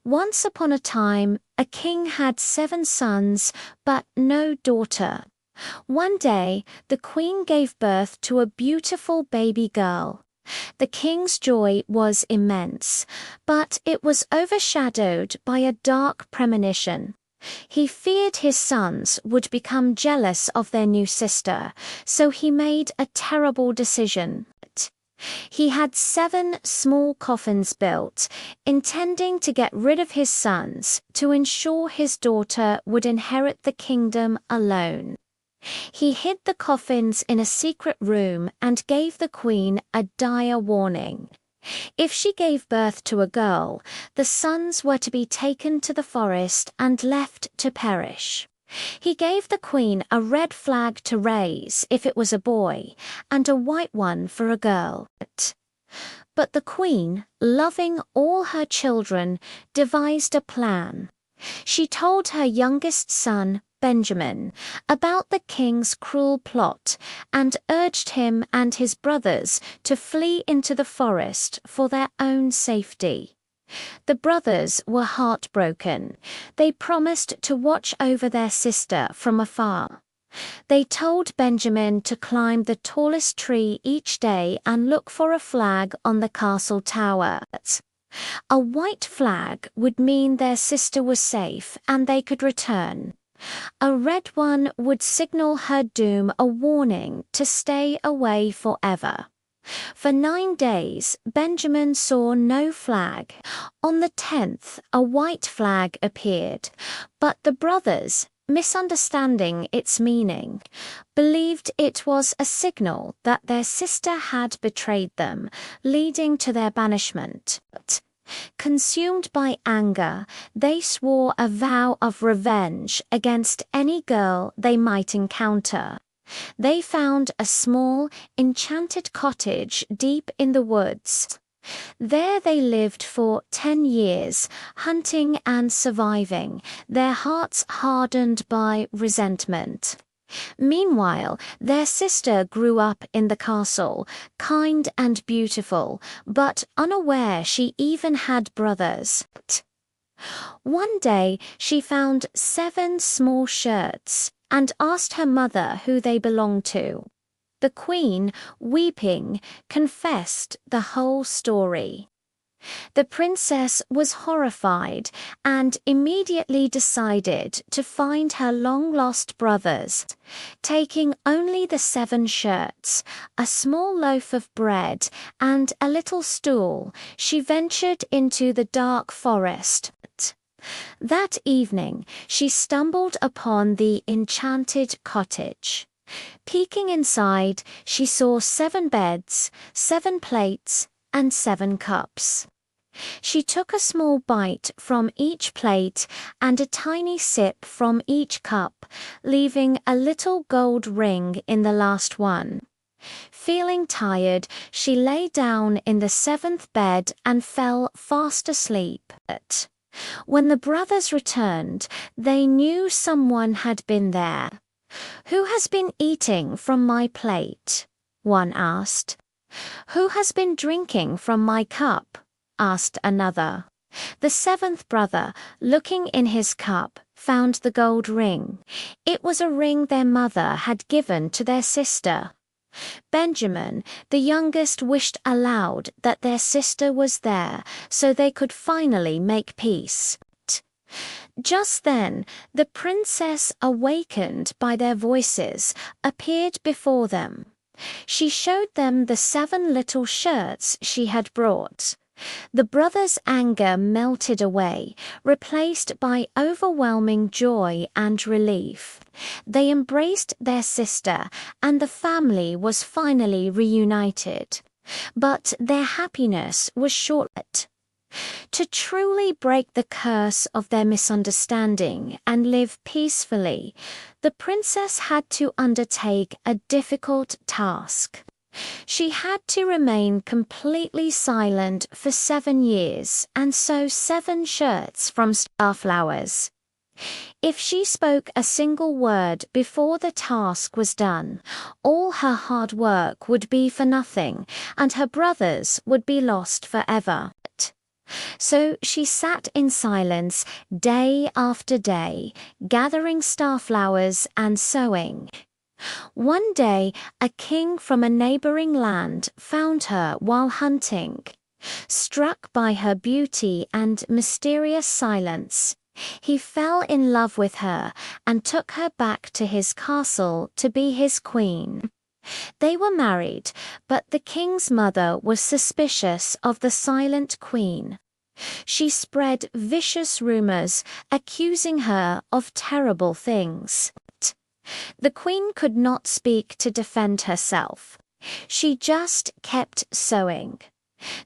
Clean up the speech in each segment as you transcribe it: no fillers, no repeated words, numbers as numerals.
Once upon a time, a king had 7 sons, but no daughter. One day, the queen gave birth to a beautiful baby girl. The king's joy was immense, but it was overshadowed by a dark premonition. He feared his sons would become jealous of their new sister, so he made a terrible decision. He had 7 small coffins built, intending to get rid of his sons to ensure his daughter would inherit the kingdom alone. He hid the coffins in a secret room and gave the queen a dire warning. If she gave birth to a girl, the sons were to be taken to the forest and left to perish. He gave the queen a red flag to raise if it was a boy, and a white one for a girl. But the queen, loving all her children, devised a plan. She told her youngest son, Benjamin, about the king's cruel plot and urged him and his brothers to flee into the forest for their own safety. The brothers were heartbroken. They promised to watch over their sister from afar. They told Benjamin to climb the tallest tree each day and look for a flag on the castle tower. A white flag would mean their sister was safe and they could return. A red one would signal her doom, a warning to stay away forever. For 9 days, Benjamin saw no flag. On the 10th, a white flag appeared, but the brothers, misunderstanding its meaning, believed it was a signal that their sister had betrayed them, leading to their banishment. Consumed by anger, they swore a vow of revenge against any girl they might encounter. They found a small, enchanted cottage deep in the woods. There they lived for 10 years, hunting and surviving, their hearts hardened by resentment. Meanwhile, their sister grew up in the castle, kind and beautiful, but unaware she even had brothers. One day, she found 7 small shirts and asked her mother who they belonged to. The queen, weeping, confessed the whole story. The princess was horrified and immediately decided to find her long-lost brothers. Taking only the 7 shirts, a small loaf of bread, and a little stool, she ventured into the dark forest. That evening, she stumbled upon the enchanted cottage. Peeking inside, she saw 7 beds, 7 plates, and 7 cups. She took a small bite from each plate and a tiny sip from each cup, leaving a little gold ring in the last one. Feeling tired, she lay down in the 7th bed and fell fast asleep. When the brothers returned, they knew someone had been there. "Who has been eating from my plate?" one asked. "Who has been drinking from my cup?" asked another. The 7th brother, looking in his cup, found the gold ring. It was a ring their mother had given to their sister. Benjamin, the youngest, wished aloud that their sister was there so they could finally make peace. Just then, the princess, awakened by their voices, appeared before them. She showed them the 7 little shirts she had brought. The brothers' anger melted away, replaced by overwhelming joy and relief. They embraced their sister, and the family was finally reunited. But their happiness was short-lived. To truly break the curse of their misunderstanding and live peacefully, the princess had to undertake a difficult task. She had to remain completely silent for 7 years and sew 7 shirts from starflowers. If she spoke a single word before the task was done, all her hard work would be for nothing, and her brothers would be lost forever. So she sat in silence day after day, gathering starflowers and sewing. One day, a king from a neighboring land found her while hunting. Struck by her beauty and mysterious silence, he fell in love with her and took her back to his castle to be his queen. They were married, but the king's mother was suspicious of the silent queen. She spread vicious rumors, accusing her of terrible things. The queen could not speak to defend herself. She just kept sewing.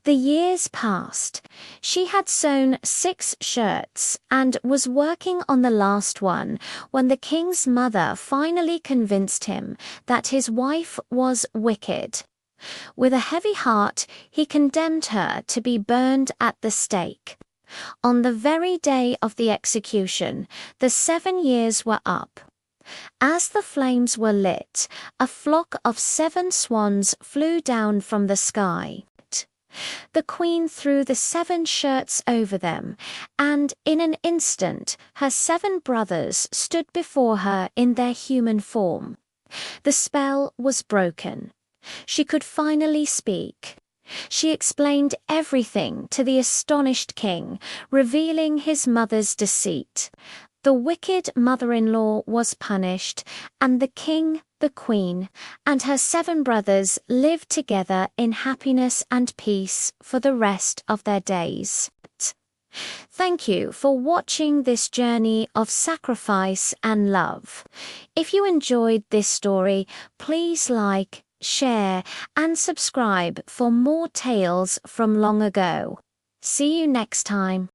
The years passed. She had sewn 6 shirts and was working on the last one when the king's mother finally convinced him that his wife was wicked. With a heavy heart, he condemned her to be burned at the stake. On the very day of the execution, the 7 years were up. As the flames were lit, a flock of 7 swans flew down from the sky. The queen threw the 7 shirts over them, and in an instant her 7 brothers stood before her in their human form. The spell was broken. She could finally speak. She explained everything to the astonished king, revealing his mother's deceit. The wicked mother-in-law was punished, and the king, the queen, and her 7 brothers lived together in happiness and peace for the rest of their days. Thank you for watching this journey of sacrifice and love. If you enjoyed this story, please like, share, and subscribe for more tales from long ago. See you next time.